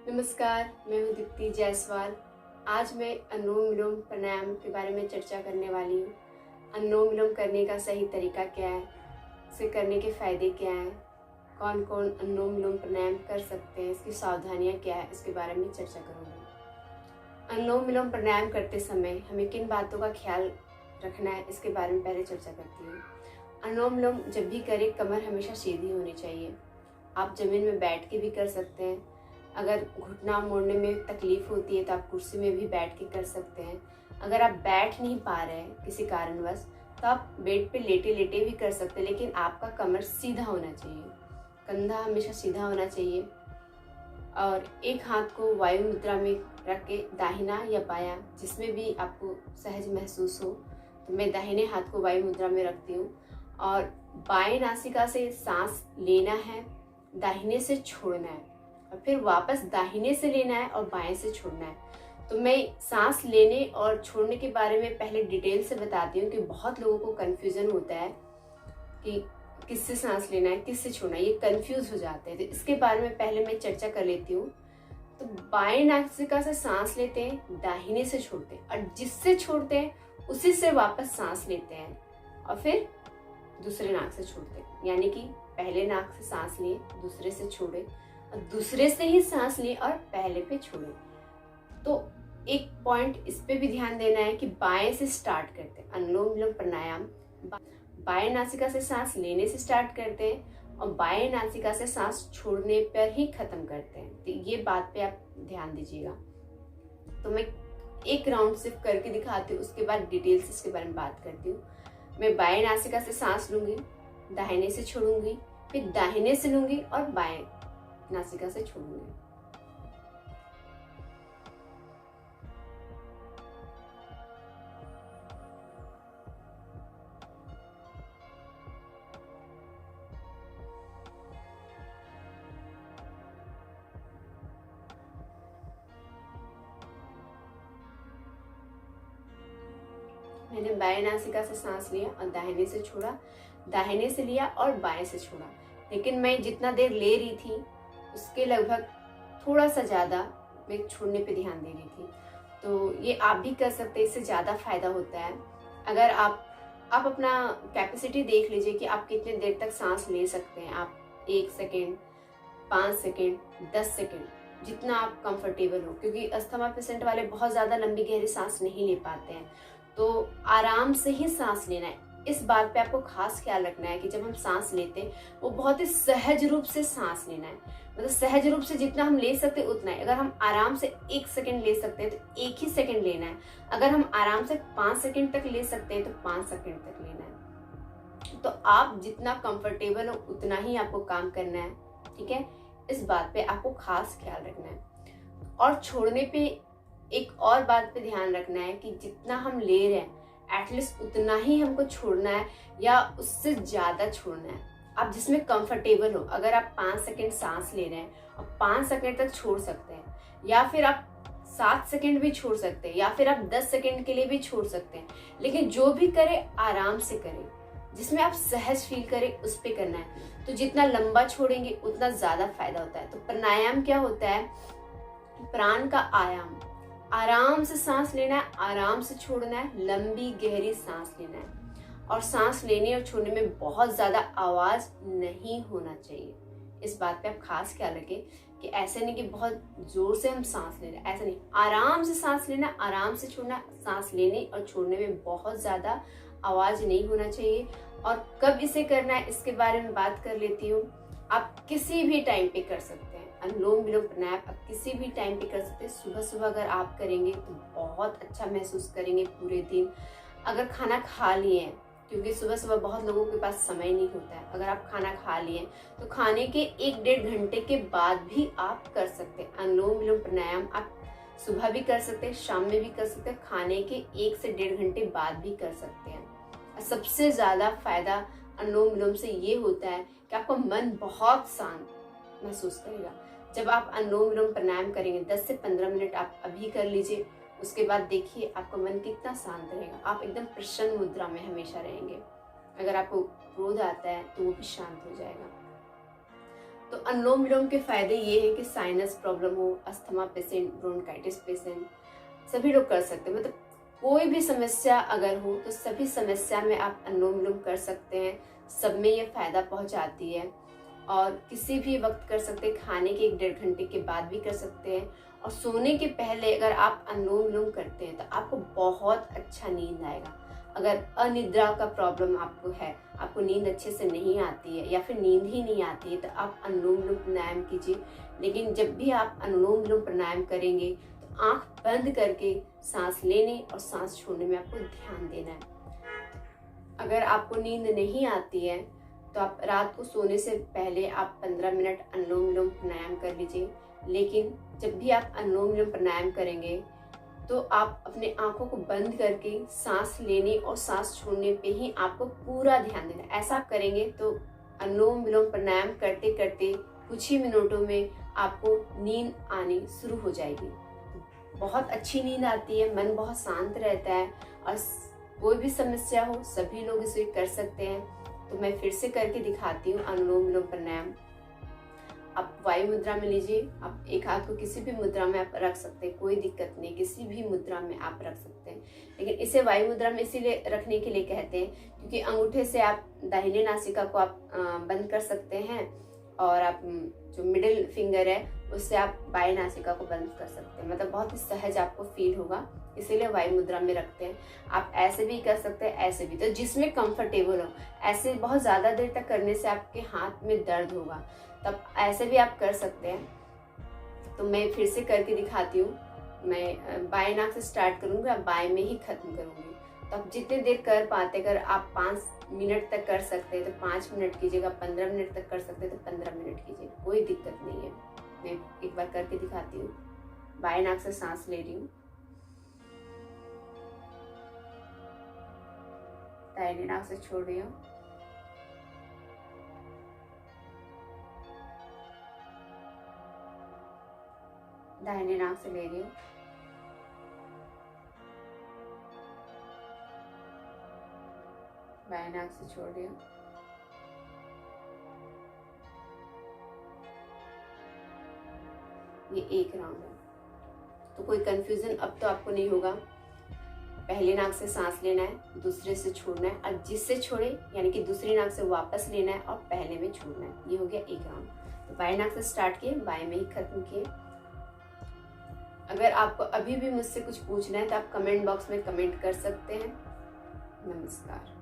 नमस्कार, मैं हूँ दीप्ति जायसवाल। आज मैं अनुलोम विलोम प्राणायाम के बारे में चर्चा करने वाली हूँ। अनुलोम विलोम करने का सही तरीका क्या है, इसे करने के फायदे क्या हैं, कौन कौन अनुलोम विलोम प्राणायाम कर सकते हैं, इसकी सावधानियाँ क्या है, इसके बारे में चर्चा करूँगी। अनुलोम विलोम प्राणायाम करते समय हमें किन बातों का ख्याल रखना है, इसके बारे में पहले चर्चा करती हूँ। अनुलोम विलोम जब भी करें, कमर हमेशा सीधी होनी चाहिए। आप जमीन में बैठ के भी कर सकते हैं। अगर घुटना मोड़ने में तकलीफ होती है तो आप कुर्सी में भी बैठ के कर सकते हैं। अगर आप बैठ नहीं पा रहे हैं किसी कारणवश तो आप बेड पे लेटे लेटे भी कर सकते हैं, लेकिन आपका कमर सीधा होना चाहिए, कंधा हमेशा सीधा होना चाहिए। और एक हाथ को वायु मुद्रा में रख के, दाहिना या बायां जिसमें भी आपको सहज महसूस हो, तो मैं दाहिने हाथ को वायु मुद्रा में रखती हूँ और बाएं नासिका से सांस लेना है, दाहिने से छोड़ना है और फिर वापस दाहिने से लेना है और बाएं से छोड़ना है। तो मैं सांस लेने और छोड़ने के बारे में पहले डिटेल से बताती हूँ कि बहुत लोगों को कन्फ्यूजन होता है कि किससे सांस लेना है, किससे छोड़ना है, ये कंफ्यूज हो जाते हैं। तो इसके बारे में पहले मैं चर्चा कर लेती हूँ। तो बाएं नासिका से सांस लेते हैं, दाहिने से छोड़ते हैं और जिससे छोड़ते हैं उसी से वापस सांस लेते हैं और फिर दूसरे नाक से छोड़ते हैं। यानी कि पहले नाक से सांस लिए, दूसरे से छोड़े और दूसरे से ही सांस लिए और पहले पे छोड़े। तो एक पॉइंट इस पे भी ध्यान देना है कि बाएं से स्टार्ट करते हैं। अनुलोम विलोम प्राणायाम बाएं नासिका से सांस लेने से स्टार्ट करते हैं और बाएं नासिका से सांस छोड़ने पर ही खत्म करते हैं। तो ये बात पे आप ध्यान दीजिएगा। तो मैं एक राउंड सिर्फ करके दिखाती हूँ, उसके बाद डिटेल से इसके बारे में बात करती हूँ। मैं बाएं नासिका से सांस लूंगी, दाहिने से छोड़ूंगी, फिर दाहिने से लूंगी और बाएं नासिका से छोड़ूंगी। मैंने बाएं नासिका से सांस लिया और दाहिने से छोड़ा, दाहिने से लिया और बाएं से छोड़ा। लेकिन मैं जितना देर ले रही थी उसके लगभग थोड़ा सा ज़्यादा मैं छोड़ने पे ध्यान दे रही थी। तो ये आप भी कर सकते हैं, इससे ज़्यादा फायदा होता है। अगर आप अपना कैपेसिटी देख लीजिए कि आप कितने देर तक सांस ले सकते हैं। आप 1 सेकेंड, 5 सेकेंड, 10 सेकेंड, जितना आप कंफर्टेबल हो, क्योंकि अस्थमा पेशेंट वाले बहुत ज़्यादा लंबी गहरी सांस नहीं ले पाते हैं। तो आराम से ही सांस लेना है। इस बात पे आपको खास ख्याल रखना है कि जब हम सांस लेते हैं वो बहुत ही सहज रूप से सांस लेना है। मतलब सहज रूप से जितना हम ले सकते हैं उतना है। अगर हम आराम से 1 सेकेंड ले सकते हैं तो 1 ही सेकेंड लेना है। अगर हम आराम से 5 सेकेंड तक ले सकते हैं तो 5 सेकेंड तक लेना है। तो आप जितना कंफर्टेबल हो उतना ही आपको काम करना है, ठीक है। इस बात पे आपको खास ख्याल रखना है। और छोड़ने पे एक और बात पे ध्यान रखना है कि जितना हम ले रहे हैं एटलीस्ट उतना ही हमको छोड़ना है या उससे ज्यादा छोड़ना है। आप जिसमें कंफर्टेबल हो। अगर आप 5 सेकेंड सांस ले रहे हैं और 5 सेकेंड तक छोड़ सकते हैं, या फिर आप 7 सेकेंड भी छोड़ सकते हैं, या फिर आप 10 सेकेंड के लिए भी छोड़ सकते हैं। लेकिन जो भी करें आराम से करें, जिसमें आप सहज फील करें उस पे करना है। तो जितना लंबा छोड़ेंगे उतना ज्यादा फायदा होता है। तो प्राणायाम क्या होता है? प्राण का आयाम। आराम से सांस लेना है, आराम से छोड़ना है, लंबी गहरी सांस लेना है। और सांस लेने और छोड़ने में बहुत ज्यादा आवाज नहीं होना चाहिए। इस बात पे आप खास ख्याल रखें कि ऐसे नहीं कि बहुत जोर से हम सांस ले रहे हैं, ऐसा नहीं। आराम से सांस लेना, आराम से छोड़ना। सांस लेने और छोड़ने में बहुत ज्यादा आवाज नहीं होना चाहिए। और कब इसे करना है इसके बारे में बात कर लेती हूँ। आप किसी भी टाइम पे कर सकते हैं। अनुलोम विलोम प्राणायाम आप किसी भी टाइम पे कर सकते हैं। सुबह सुबह अगर आप करेंगे तो बहुत अच्छा महसूस करेंगे पूरे दिन। अगर खाना खा लिए हैं, क्योंकि सुबह सुबह बहुत लोगों के पास समय नहीं होता है, अगर आप खाना खा लिए तो खाने के 1-1.5 घंटे के बाद भी आप कर सकते हैं। अनुलोम विलोम प्राणायाम आप सुबह भी कर सकते हैं, शाम में भी कर सकते हैं, खाने के 1 से 1.5 घंटे बाद भी कर सकते हैं। सबसे ज्यादा फायदा अनुलोम विलोम से ये होता है कि आपका मन बहुत शांत महसूस करेगा। जब आप अनुलोम विलोम प्राणायाम करेंगे 10 से 15 मिनट आप अभी कर लीजिए, उसके बाद देखिए आपका मन कितना शांत रहेगा। आप एकदम प्रसन्न मुद्रा में हमेशा रहेंगे। अगर आपको क्रोध आता है तो वो भी शांत हो जाएगा। तो अनुलोम विलोम के फायदे ये हैं कि साइनस प्रॉब्लम हो, अस्थमा पेशेंट, ब्रोंकाइटिस पेशेंट, सभी लोग कर सकते हैं। मतलब कोई भी समस्या अगर हो तो सभी समस्या में आप अनुलोम विलोम कर सकते हैं। सब में ये फायदा पहुंचाती है और किसी भी वक्त कर सकते हैं, खाने के 1-1.5 घंटे के बाद भी कर सकते हैं। और सोने के पहले अगर आप अनुलोम विलोम करते हैं तो आपको बहुत अच्छा नींद आएगा। अगर अनिद्रा का प्रॉब्लम आपको है, आपको नींद अच्छे से नहीं आती है या फिर नींद ही नहीं आती है, तो आप अनुलोम विलोम प्राणायाम कीजिए। लेकिन जब भी आप अनुलोम विलोम प्राणायाम करेंगे तो आंख बंद करके सांस लेने और सांस छोड़ने में आपको ध्यान देना है। अगर आपको नींद नहीं आती है तो आप रात को सोने से पहले आप 15 मिनट अनुलोम विलोम प्राणायाम कर लीजिए। लेकिन जब भी आप अनुलोम विलोम प्राणायाम करेंगे तो आप अपने आंखों को बंद करके सांस लेने और सांस छोड़ने पे ही आपको पूरा ध्यान देना है। ऐसा आप करेंगे तो अनुलोम विलोम प्राणायाम करते करते कुछ ही मिनटों में आपको नींद आनी शुरू हो जाएगी। बहुत अच्छी नींद आती है, मन बहुत शांत रहता है और कोई भी समस्या हो सभी लोग इसे कर सकते हैं। तो मैं फिर से करके दिखाती हूँ अनुलोम विलोम प्राणायाम। आप वायु मुद्रा में लीजिए, आप एक हाथ को किसी भी मुद्रा में आप रख सकते हैं, कोई दिक्कत नहीं, किसी भी मुद्रा में आप रख सकते हैं। लेकिन इसे वायु मुद्रा में इसीलिए रखने के लिए कहते हैं क्योंकि अंगूठे से आप दाहिने नासिका को आप बंद कर सकते हैं और आप जो मिडिल फिंगर है उससे आप बाएं नासिका को बंद कर सकते हैं। मतलब बहुत ही सहज आपको फील होगा, इसीलिए वायु मुद्रा में रखते हैं। आप ऐसे भी कर सकते हैं, ऐसे भी, तो जिसमें कंफर्टेबल हो। ऐसे बहुत ज़्यादा देर तक करने से आपके हाथ में दर्द होगा, तब ऐसे भी आप कर सकते हैं। तो मैं फिर से करके दिखाती हूँ। मैं बाएं नाक से स्टार्ट करूँगी और बाएं में ही खत्म करूँगी। तो आप जितने देर कर पाते, अगर आप 5 मिनट तक कर सकते हैं तो 5 मिनट कीजिएगा, 15 मिनट तक कर सकते हैं तो 15 मिनट कीजिए, कोई दिक्कत नहीं है। मैं एक बार करके दिखाती हूँ। बाएं नाक से सांस ले रही हूँ, दाहिने नाक से छोड़ रही हूँ, दाहिने नाक से ले रही हूँ, बाएं नाक से छोड़ रही हूँ, ये एक राउंड है। तो कोई कंफ्यूजन अब तो आपको नहीं होगा। पहले नाक से सांस लेना है, दूसरे से छोड़ना है और जिससे छोड़े यानी कि दूसरी नाक से वापस लेना है और पहले में छोड़ना है। ये हो गया एक राउंड। तो बाएं नाक से स्टार्ट किए, बाएं में ही खत्म किए। अगर आपको अभी भी मुझसे कुछ पूछना है तो आप कमेंट बॉक्स में कमेंट कर सकते हैं। नमस्कार।